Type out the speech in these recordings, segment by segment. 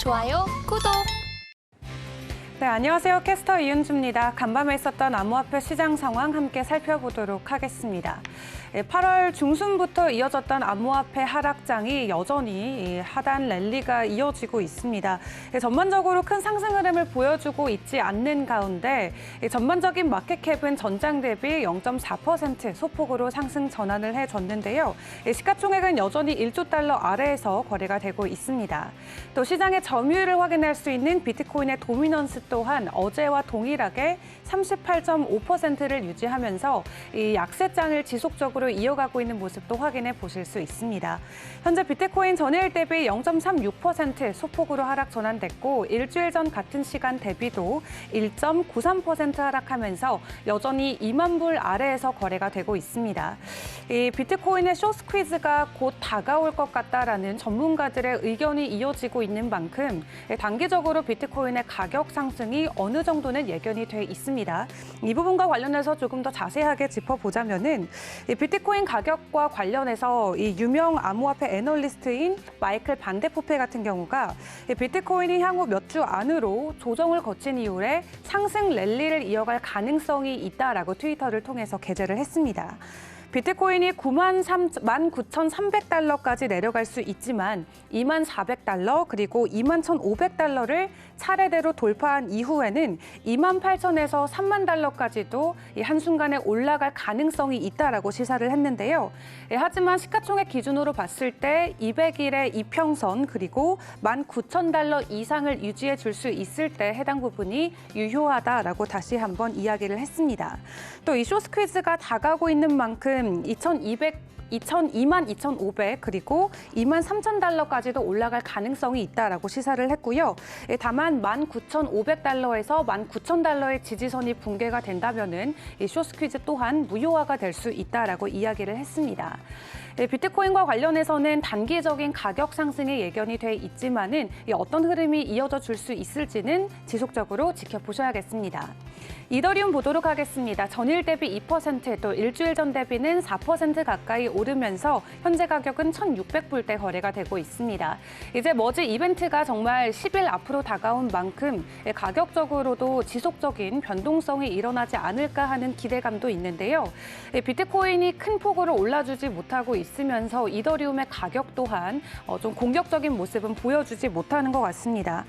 좋아요, 구독! 네, 안녕하세요. 캐스터 이은주입니다. 간밤에 있었던 암호화폐 시장 상황 함께 살펴보도록 하겠습니다. 8월 중순부터 이어졌던 암호화폐 하락장이 여전히 하단 랠리가 이어지고 있습니다. 전반적으로 큰 상승 흐름을 보여주고 있지 않는 가운데 전반적인 마켓캡은 전장 대비 0.4% 소폭으로 상승 전환을 해줬는데요. 시가총액은 여전히 1조 달러 아래에서 거래가 되고 있습니다. 또 시장의 점유율을 확인할 수 있는 비트코인의 도미넌스 또한 어제와 동일하게 38.5%를 유지하면서 이 약세장을 지속적으로 이어가고 있는 모습도 확인해 보실 수 있습니다. 현재 비트코인 전일 대비 0.36% 소폭으로 하락 전환됐고 일주일 전 같은 시간 대비도 1.93% 하락하면서 여전히 2만 불 아래에서 거래가 되고 있습니다. 이 비트코인의 숏스퀴즈가 곧 다가올 것 같다라는 전문가들의 의견이 이어지고 있는 만큼 단기적으로 비트코인의 가격 상승이 어느 정도는 예견이 돼 있습니다. 이 부분과 관련해서 조금 더 자세하게 짚어보자면은 비트코인 가격과 관련해서 이 유명 암호화폐 애널리스트인 마이클 반데포페 같은 경우가 비트코인이 향후 몇 주 안으로 조정을 거친 이후에 상승 랠리를 이어갈 가능성이 있다라고 트위터를 통해서 게재를 했습니다. 비트코인이 19,300달러까지 내려갈 수 있지만 24,400달러 그리고 21,500달러를 차례대로 돌파한 이후에는 28,000에서 3만 달러까지도 한순간에 올라갈 가능성이 있다라고 시사를 했는데요. 하지만 시가총액 기준으로 봤을 때 200일의 이평선 그리고 19,000달러 이상을 유지해 줄 수 있을 때 해당 부분이 유효하다라고 다시 한번 이야기를 했습니다. 또 이 숏스퀴즈가 다가오고 있는 만큼 22,500 그리고 23,000달러까지도 올라갈 가능성이 있다라고 시사를 했고요. 다만 19,500달러에서 19,000달러의 지지선이 붕괴가 된다면은 이 숏스퀴즈 또한 무효화가 될 수 있다라고 이야기를 했습니다. 비트코인과 관련해서는 단기적인 가격 상승이 예견이 돼 있지만은 어떤 흐름이 이어져 줄 수 있을지는 지속적으로 지켜보셔야겠습니다. 이더리움 보도록 하겠습니다. 전일 대비 2%, 또 일주일 전 대비는 4% 가까이 오르면서 현재 가격은 1,600불대 거래가 되고 있습니다. 이제 머지 이벤트가 정말 10일 앞으로 다가온 만큼 가격적으로도 지속적인 변동성이 일어나지 않을까 하는 기대감도 있는데요. 비트코인이 큰 폭으로 올라주지 못하고 있으면서 이더리움의 가격 또한 좀 공격적인 모습은 보여주지 못하는 것 같습니다.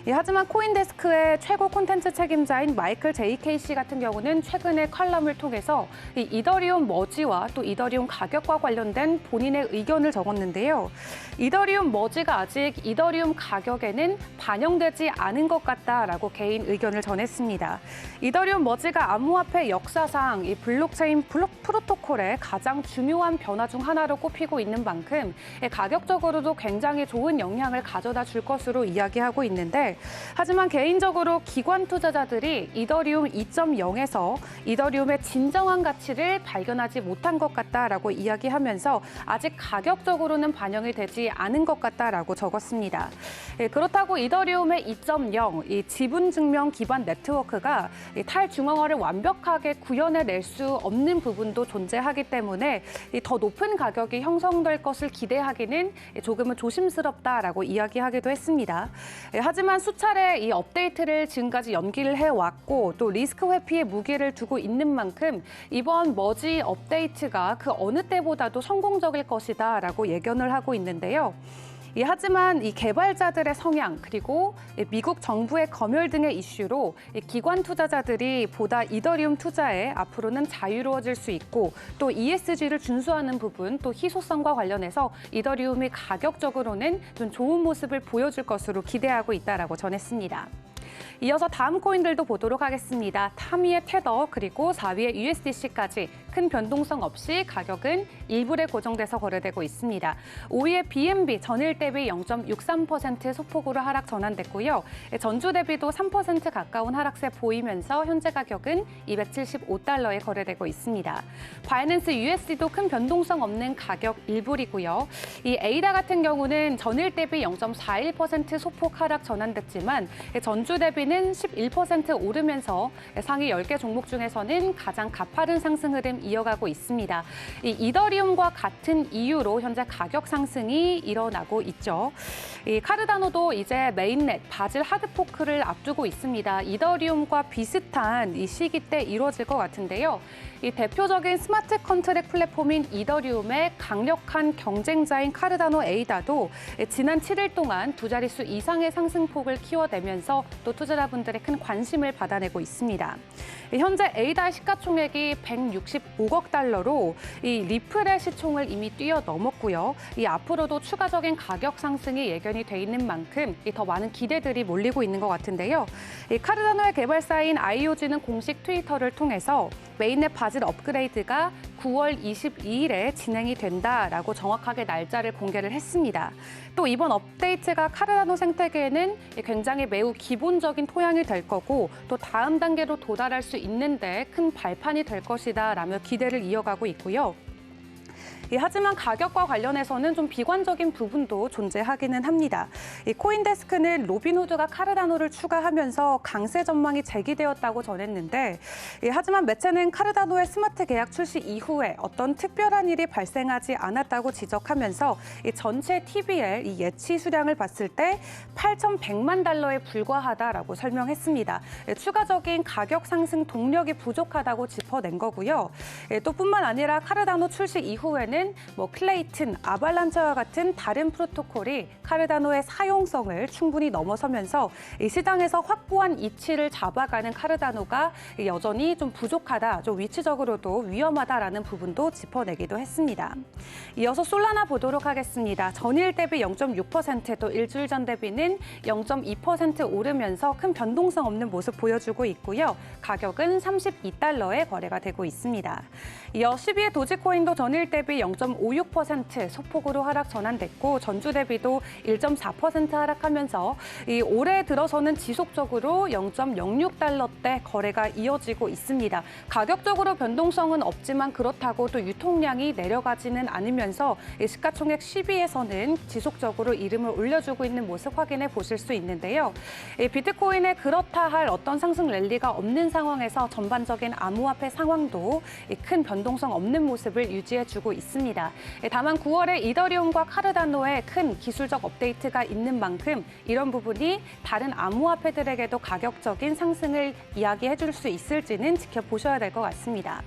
하지만 코인데스크의 최고 콘텐츠 책임자인 마이클 JKC 같은 경우는 최근에 칼럼을 통해서 이더리움 머지와 또 이더리움 가격과 관련된 본인의 의견을 적었는데요. 이더리움 머지가 아직 이더리움 가격에는 반영되지 않은 것 같다라고 개인 의견을 전했습니다. 이더리움 머지가 암호화폐 역사상 이 블록체인 프로토콜의 가장 중요한 변화 중 하나로 꼽히고 있는 만큼 가격적으로도 굉장히 좋은 영향을 가져다 줄 것으로 이야기하고 있는데 하지만 개인적으로 기관 투자자들이 이더리움 2.0에서 이더리움의 진정한 가치를 발견하지 못한 것 같다라고 이야기하면서 아직 가격적으로는 반영이 되지 않은 것 같다라고 적었습니다. 그렇다고 이더리움의 2.0, 이 지분증명 기반 네트워크가 탈중앙화를 완벽하게 구현해낼 수 없는 부분도 존재하기 때문에 더 높은 가격이 형성될 것을 기대하기는 조금은 조심스럽다라고 이야기하기도 했습니다. 하지만 수차례 이 업데이트를 지금까지 연기를 해왔고 또 리스크 회피에 무게를 두고 있는 만큼 이번 머지 업데이트가 그 어느 때보다도 성공적일 것이다라고 예견을 하고 있는데요. 하지만 이 개발자들의 성향 그리고 미국 정부의 검열 등의 이슈로 기관 투자자들이 보다 이더리움 투자에 앞으로는 자유로워질 수 있고 또 ESG를 준수하는 부분 또 희소성과 관련해서 이더리움이 가격적으로는 좀 좋은 모습을 보여줄 것으로 기대하고 있다라고 전했습니다. 이어서 다음 코인들도 보도록 하겠습니다. 3위의 테더 그리고 4위의 USDC까지 큰 변동성 없이 가격은 1불에 고정돼서 거래되고 있습니다. 5위의 BNB 전일 대비 0.63% 소폭으로 하락 전환됐고요. 전주 대비도 3% 가까운 하락세 보이면서 현재 가격은 275달러에 거래되고 있습니다. 바이낸스 USD도 큰 변동성 없는 가격 1불이고요. 이 에이다 같은 경우는 전일 대비 0.41% 소폭 하락 전환됐지만 전주 대비는 11% 오르면서 상위 10개 종목 중에서는 가장 가파른 상승 흐름 이어가고 있습니다. 이 이더리움과 같은 이유로 현재 가격 상승이 일어나고 있죠. 이 카르다노도 이제 메인넷, 바질 하드포크를 앞두고 있습니다. 이더리움과 비슷한 이 시기 때 이루어질 것 같은데요. 이 대표적인 스마트 컨트랙 플랫폼인 이더리움의 강력한 경쟁자인 카르다노 에이다도 지난 7일 동안 두 자릿수 이상의 상승폭을 키워내면서 또 투자자분들의 큰 관심을 받아내고 있습니다. 현재 에이다의 시가총액이 165억 달러로 이 리플의 시총을 이미 뛰어넘었고요. 이 앞으로도 추가적인 가격 상승이 예견이 돼 있는 만큼 더 많은 기대들이 몰리고 있는 것 같은데요. 이 카르다노의 개발사인 IOG는 공식 트위터를 통해서 메인넷 바질 업그레이드가 9월 22일에 진행이 된다라고 정확하게 날짜를 공개를 했습니다. 또 이번 업데이트가 카르다노 생태계에는 굉장히 매우 기본적인 토양이 될 거고 또 다음 단계로 도달할 수 있는데 큰 발판이 될 것이다라며 기대를 이어가고 있고요. 하지만 가격과 관련해서는 좀 비관적인 부분도 존재하기는 합니다. 코인데스크는 로빈후드가 카르다노를 추가하면서 강세 전망이 제기되었다고 전했는데 하지만 매체는 카르다노의 스마트 계약 출시 이후에 어떤 특별한 일이 발생하지 않았다고 지적하면서 전체 TBL 예치 수량을 봤을 때 8,100만 달러에 불과하다라고 설명했습니다. 추가적인 가격 상승 동력이 부족하다고 짚어낸 거고요. 또 뿐만 아니라 카르다노 출시 이후에는 클레이튼, 아발란체와 같은 다른 프로토콜이 카르다노의 사용성을 충분히 넘어서면서 이 시장에서 확고한 이치를 잡아가는 카르다노가 여전히 좀 부족하다, 좀 위치적으로도 위험하다라는 부분도 짚어내기도 했습니다. 이어서 솔라나 보도록 하겠습니다. 전일 대비 0.6%, 또 일주일 전 대비는 0.2% 오르면서 큰 변동성 없는 모습 보여주고 있고요. 가격은 32달러에 거래가 되고 있습니다. 이어 12의 도지코인도 전일 대비 0.56% 소폭으로 하락 전환됐고 전주 대비도 1.4% 하락하면서 올해 들어서는 지속적으로 0.06달러대 거래가 이어지고 있습니다. 가격적으로 변동성은 없지만 그렇다고 또 유통량이 내려가지는 않으면서 시가총액 10위에서는 지속적으로 이름을 올려주고 있는 모습 확인해 보실 수 있는데요. 비트코인의 그렇다 할 어떤 상승 랠리가 없는 상황에서 전반적인 암호화폐 상황도 큰 변동성 없는 모습을 유지해주고 있습니다. 다만 9월에 이더리움과 카르다노의 큰 기술적 업데이트가 있는 만큼 이런 부분이 다른 암호화폐들에게도 가격적인 상승을 이야기해 줄 수 있을지는 지켜보셔야 될 것 같습니다.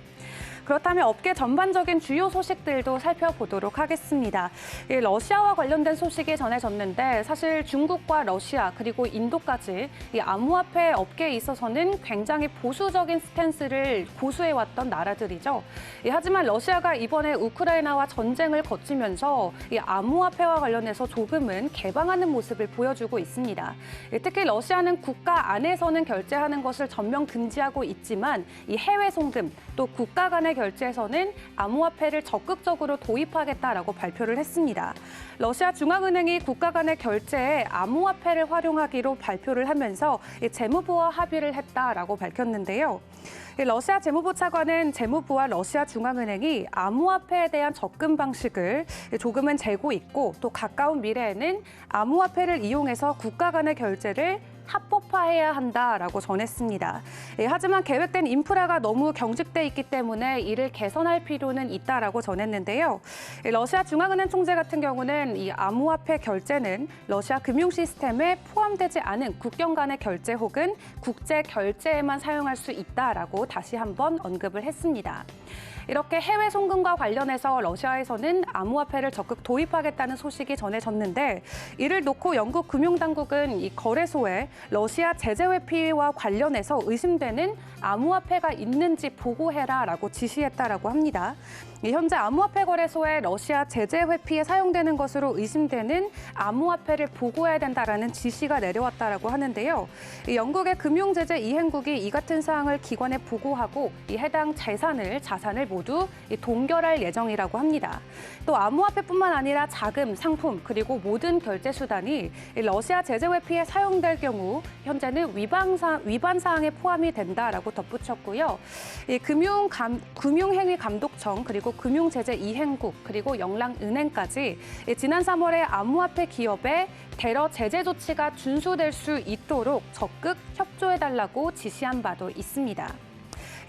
그렇다면 업계 전반적인 주요 소식들도 살펴보도록 하겠습니다. 러시아와 관련된 소식이 전해졌는데 사실 중국과 러시아 그리고 인도까지 이 암호화폐 업계에 있어서는 굉장히 보수적인 스탠스를 고수해왔던 나라들이죠. 하지만 러시아가 이번에 우크라이나와 전쟁을 거치면서 이 암호화폐와 관련해서 조금은 개방하는 모습을 보여주고 있습니다. 특히 러시아는 국가 안에서는 결제하는 것을 전면 금지하고 있지만 이 해외 송금 또 국가 간의 결제에서는 암호화폐를 적극적으로 도입하겠다라고 발표를 했습니다. 러시아 중앙은행이 국가 간의 결제에 암호화폐를 활용하기로 발표를 하면서 재무부와 합의를 했다라고 밝혔는데요. 러시아 재무부 차관은 재무부와 러시아 중앙은행이 암호화폐에 대한 접근 방식을 조금은 재고 있고 또 가까운 미래에는 암호화폐를 이용해서 국가 간의 결제를 합법화해야 한다라고 전했습니다. 하지만 계획된 인프라가 너무 경직돼 있기 때문에 이를 개선할 필요는 있다라고 전했는데요. 러시아 중앙은행 총재 같은 경우는 이 암호화폐 결제는 러시아 금융 시스템에 포함되지 않은 국경 간의 결제 혹은 국제 결제에만 사용할 수 있다라고 다시 한번 언급을 했습니다. 이렇게 해외 송금과 관련해서 러시아에서는 암호화폐를 적극 도입하겠다는 소식이 전해졌는데 이를 놓고 영국 금융당국은 이 거래소에 러시아 제재 회피와 관련해서 의심되는 암호화폐가 있는지 보고해라라고 지시했다라고 합니다. 현재 암호화폐 거래소에 러시아 제재 회피에 사용되는 것으로 의심되는 암호화폐를 보고해야 된다라는 지시가 내려왔다라고 하는데요. 영국의 금융제재 이행국이 이 같은 사항을 기관에 보고하고 이 해당 자산을 모두 동결할 예정이라고 합니다. 또 암호화폐뿐만 아니라 자금, 상품 그리고 모든 결제 수단이 러시아 제재 회피에 사용될 경우 현재는 위반 사항에 포함이 된다라고 덧붙였고요. 금융행위감독청 그리고 금융제재 이행국 그리고 영랑은행까지 지난 3월에 암호화폐 기업의 테러 제재 조치가 준수될 수 있도록 적극 협조해달라고 지시한 바도 있습니다.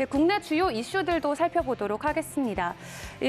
국내 주요 이슈들도 살펴보도록 하겠습니다.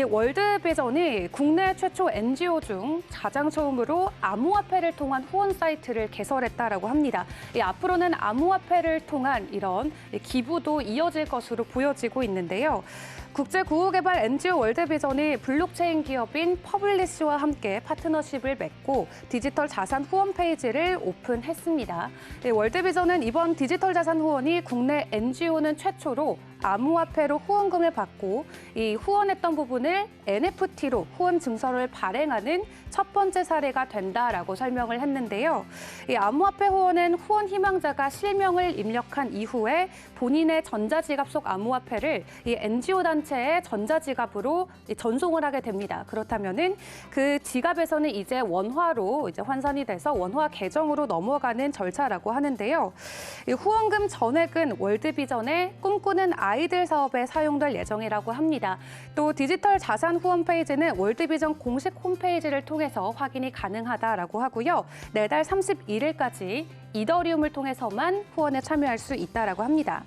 월드비전이 국내 최초 NGO 중 가장 처음으로 암호화폐를 통한 후원 사이트를 개설했다라고 합니다. 앞으로는 암호화폐를 통한 이런 기부도 이어질 것으로 보여지고 있는데요. 국제구호개발 NGO 월드비전이 블록체인 기업인 퍼블리시와 함께 파트너십을 맺고 디지털 자산 후원 페이지를 오픈했습니다. 월드비전은 이번 디지털 자산 후원이 국내 NGO는 최초로 암호화폐로 후원금을 받고 이 후원했던 부분을 NFT로 후원 증서를 발행하는 첫 번째 사례가 된다라고 설명을 했는데요. 이 암호화폐 후원은 후원 희망자가 실명을 입력한 이후에 본인의 전자지갑 속 암호화폐를 이 NGO 단체의 전자지갑으로 전송을 하게 됩니다. 그렇다면은 그 지갑에서는 이제 원화로 환산이 돼서 원화 계정으로 넘어가는 절차라고 하는데요. 이 후원금 전액은 월드비전의 꿈꾸는 아이들 사업에 사용될 예정이라고 합니다. 또 디지털 자산 후원 페이지는 월드비전 공식 홈페이지를 통해서 확인이 가능하다라고 하고요. 내달 31일까지 이더리움을 통해서만 후원에 참여할 수 있다라고 합니다.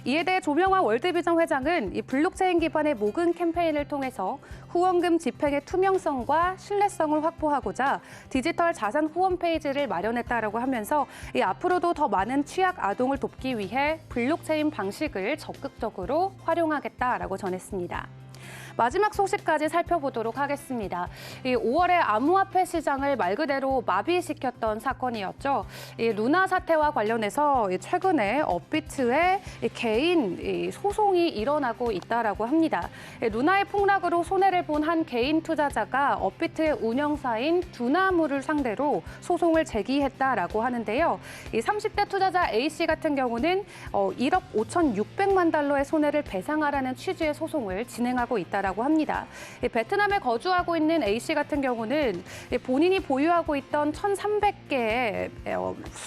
이에 대해 조명화 월드비전 회장은 이 블록체인 기반의 모금 캠페인을 통해서 후원금 집행의 투명성과 신뢰성을 확보하고자 디지털 자산 후원 페이지를 마련했다라고 하면서 이 앞으로도 더 많은 취약 아동을 돕기 위해 블록체인 방식을 적극적으로 활용하겠다라고 전했습니다. 마지막 소식까지 살펴보도록 하겠습니다. 이 5월에 암호화폐 시장을 말 그대로 마비시켰던 사건이었죠. 이 루나 사태와 관련해서 최근에 업비트의 개인 소송이 일어나고 있다라고 합니다. 루나의 폭락으로 손해를 본 한 개인 투자자가 업비트의 운영사인 두나무를 상대로 소송을 제기했다라고 하는데요. 이 30대 투자자 A씨 같은 경우는 1억 5,600만 달러의 손해를 배상하라는 취지의 소송을 진행하고 있다라고 합니다. 베트남에 거주하고 있는 A씨 같은 경우는 본인이 보유하고 있던 1,300개의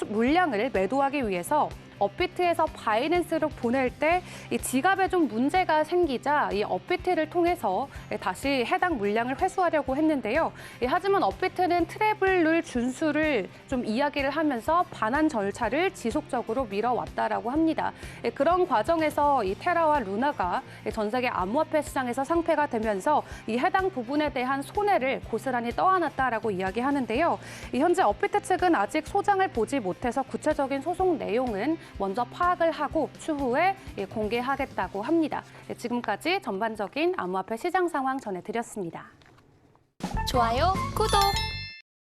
물량을 매도하기 위해서 업비트에서 바이낸스로 보낼 때 이 지갑에 좀 문제가 생기자 이 업비트를 통해서 다시 해당 물량을 회수하려고 했는데요. 하지만 업비트는 트래블룰 준수를 좀 이야기를 하면서 반환 절차를 지속적으로 미뤄왔다라고 합니다. 그런 과정에서 이 테라와 루나가 전 세계 암호화폐 시장에서 상폐가 되면서 이 해당 부분에 대한 손해를 고스란히 떠안았다라고 이야기하는데요. 현재 업비트 측은 아직 소장을 보지 못해서 구체적인 소송 내용은 먼저 파악을 하고 추후에 공개하겠다고 합니다. 지금까지 전반적인 암호화폐 시장 상황 전해드렸습니다. 좋아요, 구독!